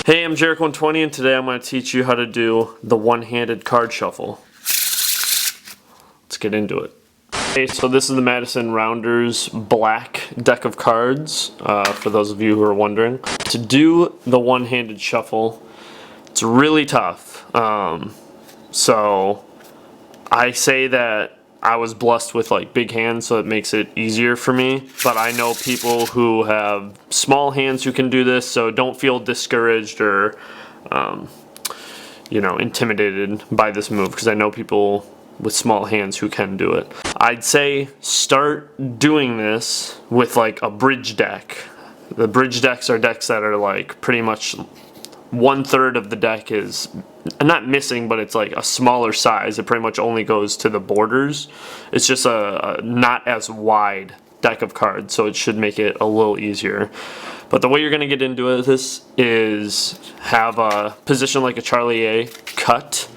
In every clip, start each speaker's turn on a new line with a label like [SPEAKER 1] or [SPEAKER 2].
[SPEAKER 1] Hey, I'm Jericho120 and today I'm going to teach you how to do the one-handed card shuffle. Let's get into it. Okay, so this is the Madison Rounders black deck of cards, for those of you who are wondering. To do the one-handed shuffle, it's really tough. So I say that I was blessed with like big hands, so it makes it easier for me. But I know people who have small hands who can do this, so don't feel discouraged or, intimidated by this move, because I know people with small hands who can do it. I'd say start doing this with like a bridge deck. The bridge decks are decks that are like pretty much 1/3 of the deck is not missing, but it's like a smaller size. It pretty much only goes to the borders. It's just a not as wide deck of cards, so it should make it a little easier. But the way you're going to get into this is have a position like a Charlie A cut,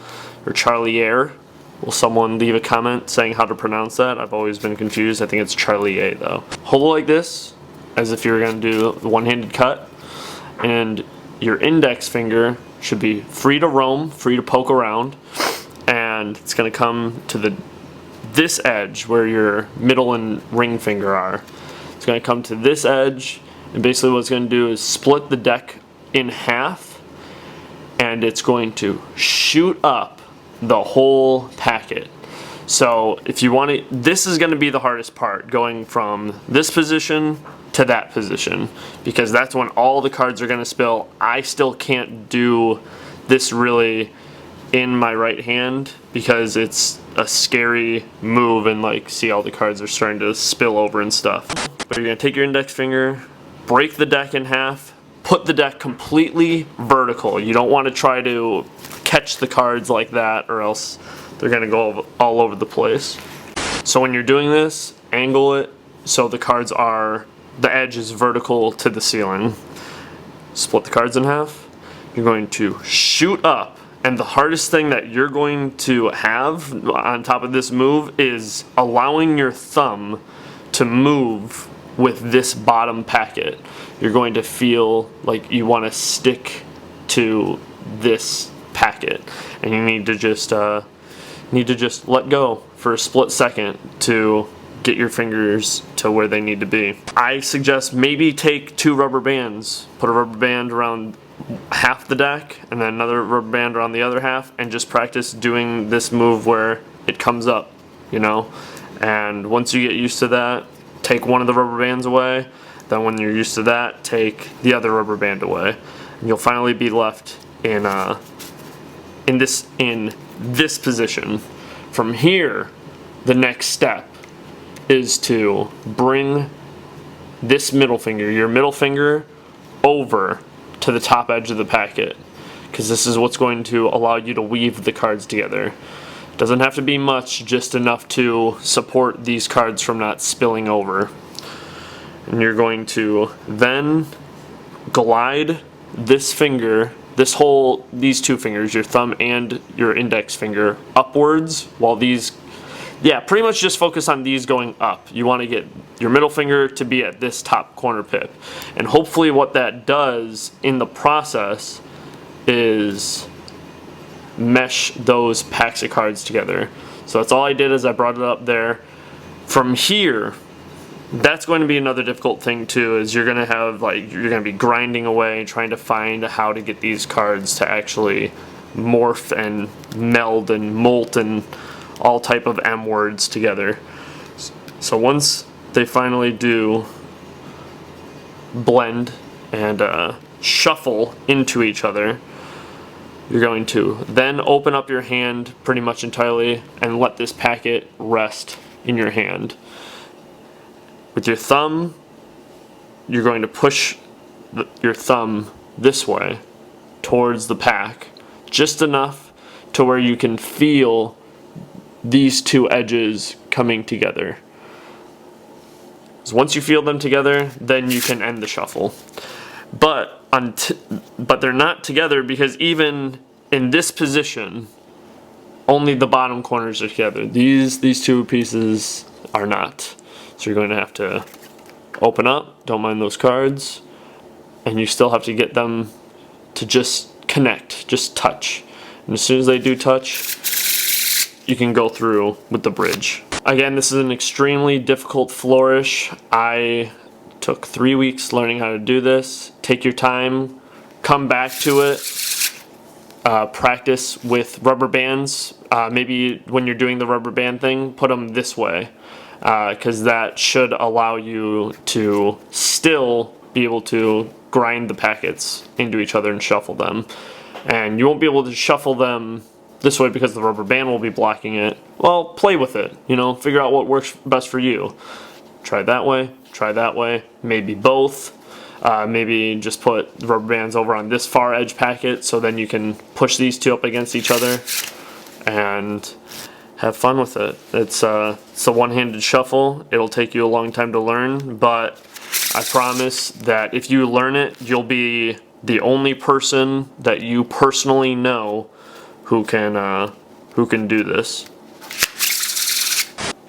[SPEAKER 1] or Charlie Air. Will someone leave a comment saying how to pronounce that? I've always been confused. I think it's Charlie A though. Hold it like this, as if you're going to do the one-handed cut, and your index finger should be free to roam, free to poke around, and it's going to come to this edge where your middle and ring finger are. It's going to come to this edge, and basically what it's going to do is split the deck in half, and it's going to shoot up the whole packet. So if you want to, this is going to be the hardest part, going from this position to that position, because that's when all the cards are going to spill. I still can't do this really in my right hand because it's a scary move, and like see all the cards are starting to spill over and stuff. But you're going to take your index finger, break the deck in half, put the deck completely vertical. You don't want to try to catch the cards like that, or else they're going to go all over the place. So when you're doing this, angle it so the cards are, the edge is vertical to the ceiling. Split the cards in half. You're going to shoot up, and the hardest thing that you're going to have on top of this move is allowing your thumb to move with this bottom packet. You're going to feel like you want to stick to this packet, and you need to just let go for a split second to get your fingers to where they need to be. I suggest maybe take 2 rubber bands, put a rubber band around half the deck and then another rubber band around the other half, and just practice doing this move where it comes up, and once you get used to that, take one of the rubber bands away. Then when you're used to that, take the other rubber band away, and you'll finally be left in this position. From here, the next step is to bring this middle finger, your middle finger, over to the top edge of the packet, because this is what's going to allow you to weave the cards together. It doesn't have to be much, just enough to support these cards from not spilling over. And you're going to then glide this finger, these 2 fingers, your thumb and your index finger, upwards, while these, pretty much just focus on these going up. You want to get your middle finger to be at this top corner pip. And hopefully what that does in the process is mesh those packs of cards together. So that's all I did, is I brought it up there. From here, that's going to be another difficult thing too, is you're going to be grinding away trying to find how to get these cards to actually morph and meld and molt and all type of M words together. So once they finally do blend and shuffle into each other, you're going to then open up your hand pretty much entirely and let this packet rest in your hand. With your thumb, you're going to push your thumb this way towards the pack, just enough to where you can feel these 2 edges coming together. So once you feel them together, then you can end the shuffle. But they're not together, because even in this position, only the bottom corners are together. These 2 pieces are not. So you're going to have to open up, don't mind those cards, and you still have to get them to just connect, just touch. And as soon as they do touch, you can go through with the bridge. Again, this is an extremely difficult flourish. I took 3 weeks learning how to do this. Take your time, come back to it, practice with rubber bands. Maybe when you're doing the rubber band thing, put them this way, because that should allow you to still be able to grind the packets into each other and shuffle them. And you won't be able to shuffle them this way because the rubber band will be blocking it. Well, play with it, you know, figure out what works best for you. Try that way, maybe both. Maybe just put the rubber bands over on this far edge packet so then you can push these two up against each other and have fun with it. It's a one-handed shuffle. It'll take you a long time to learn, but I promise that if you learn it, you'll be the only person that you personally know who can do this.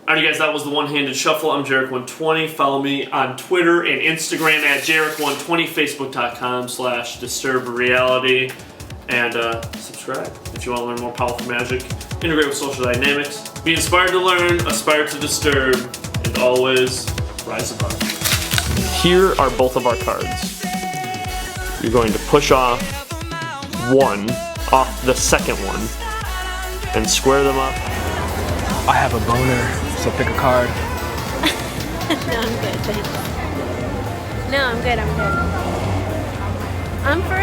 [SPEAKER 1] Alright guys, that was the one-handed shuffle. I'm Jarek120. Follow me on Twitter and Instagram at Jarek120, Facebook.com/DisturbedReality, and subscribe if you want to learn more powerful magic, integrate with social dynamics, be inspired to learn, aspire to disturb, and always rise above. Here are both of our cards. You're going to push off one off the second one and square them up.
[SPEAKER 2] I have a boner, so pick a card.
[SPEAKER 3] No, I'm good, thanks. No, I'm good, I'm good. I'm for